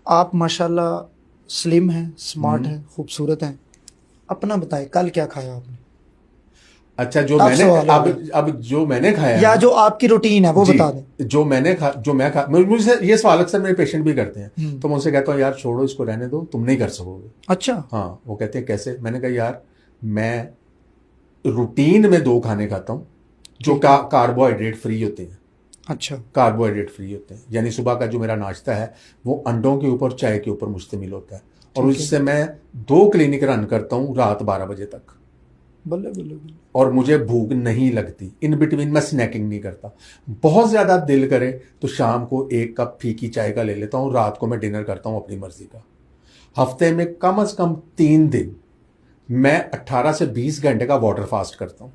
आप माशाल्लाह स्लिम हैं, स्मार्ट हैं, खूबसूरत हैं। अपना बताएं, कल क्या खाया आपने? अच्छा, जो अब मैंने सवाल हो गया। अब जो मैंने खाया या है जो आपकी रूटीन है वो जी, बता दें। जो मैंने जो मैं खा मुझसे ये सवाल अक्सर मेरे पेशेंट भी करते हैं, तो मैं उनसे कहता हूँ यार छोड़ो इसको, रहने दो, तुम नहीं कर सकोगे। अच्छा। हाँ, वो कहते हैं कैसे? मैंने कहा यार मैं रूटीन में 2 खाने खाता हूँ जो ठीक है। कार्बोहाइड्रेट फ्री होते हैं। अच्छा। कार्बोहाइड्रेट फ्री होते हैं, यानी सुबह का जो मेरा नाश्ता है वो अंडों के ऊपर, चाय के ऊपर मुश्तमिल होता है। और ठीक है। उससे मैं 2 क्लिनिक रन करता हूँ रात 12 बजे तक, बल्ले बल्ले बल्ले। और मुझे भूख नहीं लगती। इन बिटवीन मैं स्नैकिंग नहीं करता। बहुत ज्यादा दिल करे तो शाम को 1 कप फीकी चाय का ले लेता हूँ, रात को मैं डिनर करता हूँ अपनी मर्जी का। हफ्ते में कम से कम 3 दिन मैं 18 से 20 घंटे का वाटर फास्ट करता हूँ।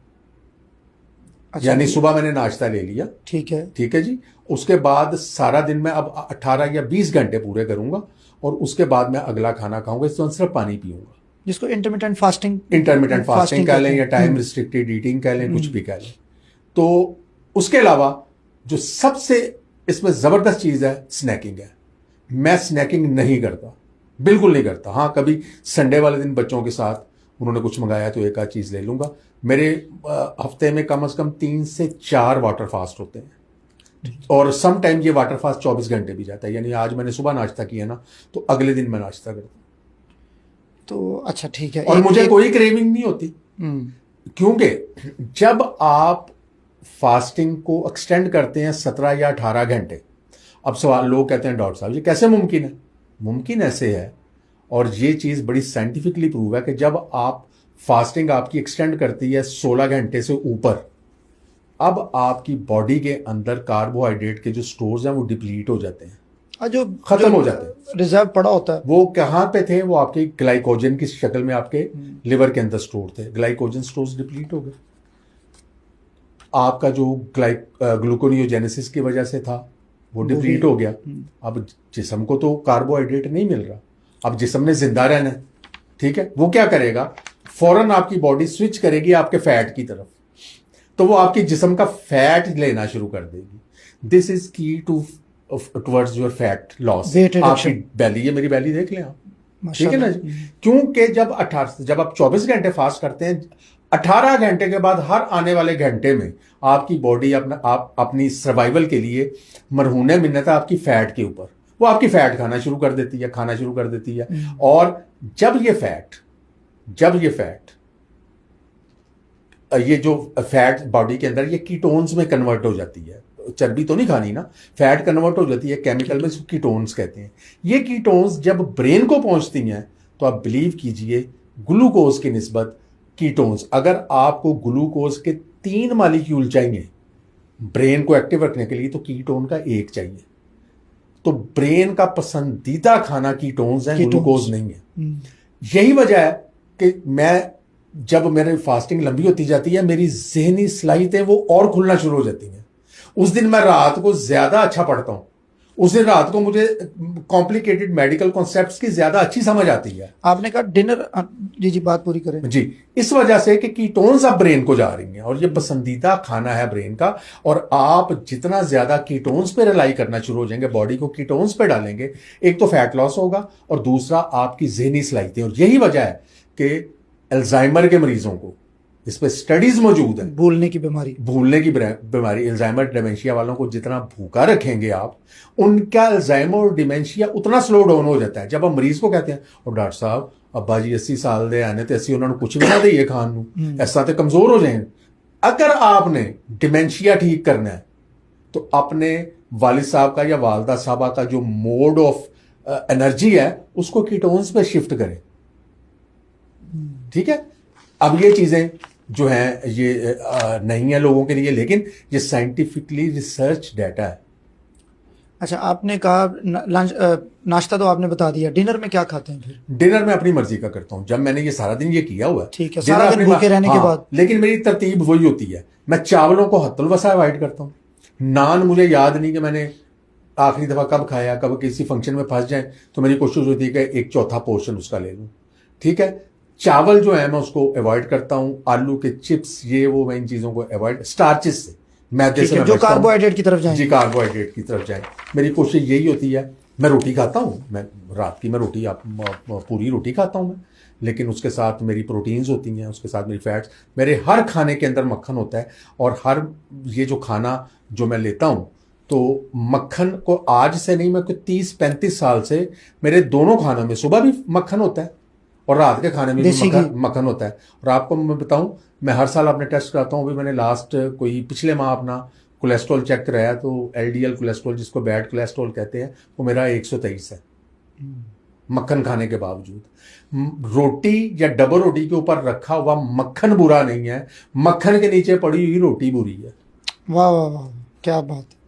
अच्छा यानी जी। सुबह मैंने नाश्ता ले लिया, ठीक है। ठीक है जी, उसके बाद सारा दिन मैं अब 18 या 20 घंटे पूरे करूंगा, और उसके बाद मैं अगला खाना खाऊंगा, इस सिर्फ पानी पीऊंगा। जिसको इंटरमिटेंट फास्टिंग इंटरमिटेंट फास्टिंग कह कहते लें या हैं। टाइम रिस्ट्रिक्टेड ईटिंग कह लें, कुछ भी कह लें। तो उसके अलावा जो सबसे इसमें जबरदस्त चीज है, स्नैकिंग है। मैं स्नैकिंग नहीं करता, बिल्कुल नहीं करता। हाँ, कभी संडे वाले दिन बच्चों के साथ उन्होंने कुछ मंगाया तो एक आध चीज ले लूंगा। मेरे हफ्ते में कम से कम 3 से 4 वाटर फास्ट होते हैं, और सम टाइम ये वाटर फास्ट 24 घंटे भी जाता है। यानी आज मैंने सुबह नाश्ता किया ना, तो अगले दिन मैं नाश्ता करता हूँ, तो अच्छा ठीक है। और मुझे कोई क्रेविंग नहीं होती। क्योंकि जब आप फास्टिंग को एक्सटेंड करते हैं 17 या 18 घंटे, अब सवाल लोग कहते हैं डॉक्टर साहब ये कैसे मुमकिन है? मुमकिन ऐसे है, और ये चीज बड़ी साइंटिफिकली प्रूव है कि जब आप फास्टिंग आपकी एक्सटेंड करती है 16 घंटे से ऊपर, अब आपकी बॉडी के अंदर कार्बोहाइड्रेट के जो स्टोर्स हैं वो डिप्लीट हो जाते हैं, जो खत्म हो जाते हैं। रिजर्व पड़ा होता है वो कहाँ पे थे? वो आपके ग्लाइकोजन की शक्ल में आपके लिवर के अंदर स्टोर थे। ग्लाइकोजन स्टोर्स डिप्लीट हो गए, आपका जो ग्लूकोनियोजेनेसिस की वजह से था वो डिप्लीट हो गया। अब जिस्म को तो कार्बोहाइड्रेट नहीं मिल रहा, अब जिस्म ने जिंदा रहना है, ठीक है, वो क्या करेगा? फौरन आपकी बॉडी स्विच करेगी आपके फैट की तरफ, तो वो आपके जिस्म का फैट लेना शुरू कर देगी। दिस इज की टुवर्ड्स योर फैट लॉस। आपकी बैली, ये मेरी बैली देख लें आप, ठीक है ना जी। क्योंकि जब आप 24 घंटे फास्ट करते हैं, 18 घंटे के बाद हर आने वाले घंटे में आपकी बॉडी अपनी सर्वाइवल के लिए मरहूने मिन्नत है आपकी फैट के ऊपर, वो आपकी फैट खाना शुरू कर देती है। और जब ये फैट ये जो फैट बॉडी के अंदर ये कीटोन्स में कन्वर्ट हो जाती है, चर्बी तो नहीं खानी ना, फैट कन्वर्ट हो जाती है केमिकल में, कीटोन्स कहते हैं। ये कीटोन्स जब ब्रेन को पहुंचती हैं तो आप बिलीव कीजिए ग्लूकोज की निस्बत कीटोन्स, अगर आपको ग्लूकोज के 3 मॉलिक्यूल चाहिए ब्रेन को एक्टिव रखने के लिए, तो कीटोन का 1 चाहिए। तो ब्रेन का पसंदीदा खाना कीटोन्स है, ग्लूकोज नहीं है। यही वजह है कि मैं जब मेरी फास्टिंग लंबी होती जाती है, मेरी जहनी सलाहियतें वो और खुलना शुरू हो जाती हैं। उस दिन मैं रात को ज्यादा अच्छा पढ़ता हूं, उस दिन रात को मुझे कॉम्प्लिकेटेड मेडिकल कॉन्सेप्ट्स की ज्यादा अच्छी समझ आती है। आपने कहा डिनर, जी बात पूरी करें जी। इस वजह से कि कीटोन्स अब ब्रेन को जा रही हैं, और ये पसंदीदा खाना है ब्रेन का। और आप जितना ज्यादा कीटोन्स पे रिलाई करना शुरू हो जाएंगे, बॉडी को कीटोन्स पे डालेंगे, एक तो फैट लॉस होगा और दूसरा आपकी जहनी सलाहियतें। और यही वजह है कि अल्जाइमर के मरीजों को, इस पर स्टडीज मौजूद है, भूलने की बीमारी अल्जाइमर डिमेंशिया वालों को जितना भूखा रखेंगे आप, उनका अल्जाइमर और डिमेंशिया उतना स्लो डाउन हो जाता है। जब हम मरीज को कहते हैं और डॉक्टर साहब अब्बा जी 80 साल दे आने तो 80 उन्होंने कुछ भी ना दे खान, ऐसा तो कमजोर हो जाएंगे। अगर आपने डिमेंशिया ठीक करना है तो अपने वालिद साहब का या वालदा साहबा का जो मोड ऑफ एनर्जी है उसको कीटोन्स पे शिफ्ट करें, ठीक है। अब ये चीजें जो हैं ये नहीं है लोगों के लिए, लेकिन ये साइंटिफिकली रिसर्च डाटा है। अच्छा, आपने कहा लंच नाश्ता तो आपने बता दिया, डिनर में क्या खाते हैं फिर? डिनर में अपनी मर्जी का करता हूं, जब मैंने ये सारा दिन ये किया हुआ है, ठीक है, सारा दिन भूखे रहने के बाद। लेकिन मेरी तरतीब वही होती है, मैं चावलों को हत्तुल वसा अवॉइड करता हूं। नान मुझे याद नहीं कि मैंने आखिरी दफा कब खाया, कब किसी फंक्शन में फंस जाए तो मेरी कोशिश होती है कि 1/4 पोर्शन उसका ले लूं, ठीक है। चावल जो है मैं उसको अवॉइड करता हूं, आलू के चिप्स ये वो, मैं इन चीजों को अवॉइड, स्टार्चेस से, मैदे से, जो कार्बोहाइड्रेट की तरफ जाए, जी कार्बोहाइड्रेट की तरफ जाए। मेरी कोशिश यही होती है मैं रोटी खाता हूँ, मैं रात की मैं रोटी पूरी रोटी खाता हूँ मैं, लेकिन उसके साथ मेरी प्रोटीन्स होती हैं, उसके साथ मेरी फैट्स, मेरे हर खाने के अंदर मक्खन होता है। और हर ये जो खाना जो मैं लेता हूँ, तो मक्खन को आज से नहीं, मैं कोई 30-35 साल से मेरे दोनों खानों में सुबह भी मक्खन होता है और रात के खाने में भी देसी घी। मक्खन होता है। और आपको मैं बताऊं, मैं हर साल अपने टेस्ट कराता हूँ। अभी मैंने लास्ट कोई पिछले माह अपना कोलेस्ट्रॉल चेक कराया, तो एलडीएल कोलेस्ट्रॉल, जिसको बैड कोलेस्ट्रॉल कहते हैं, वो मेरा 123 है, मक्खन खाने के बावजूद। रोटी या डबल रोटी के ऊपर रखा हुआ मक्खन बुरा नहीं है, मक्खन के नीचे पड़ी हुई रोटी बुरी है। वाह वाह वाह, क्या बात है।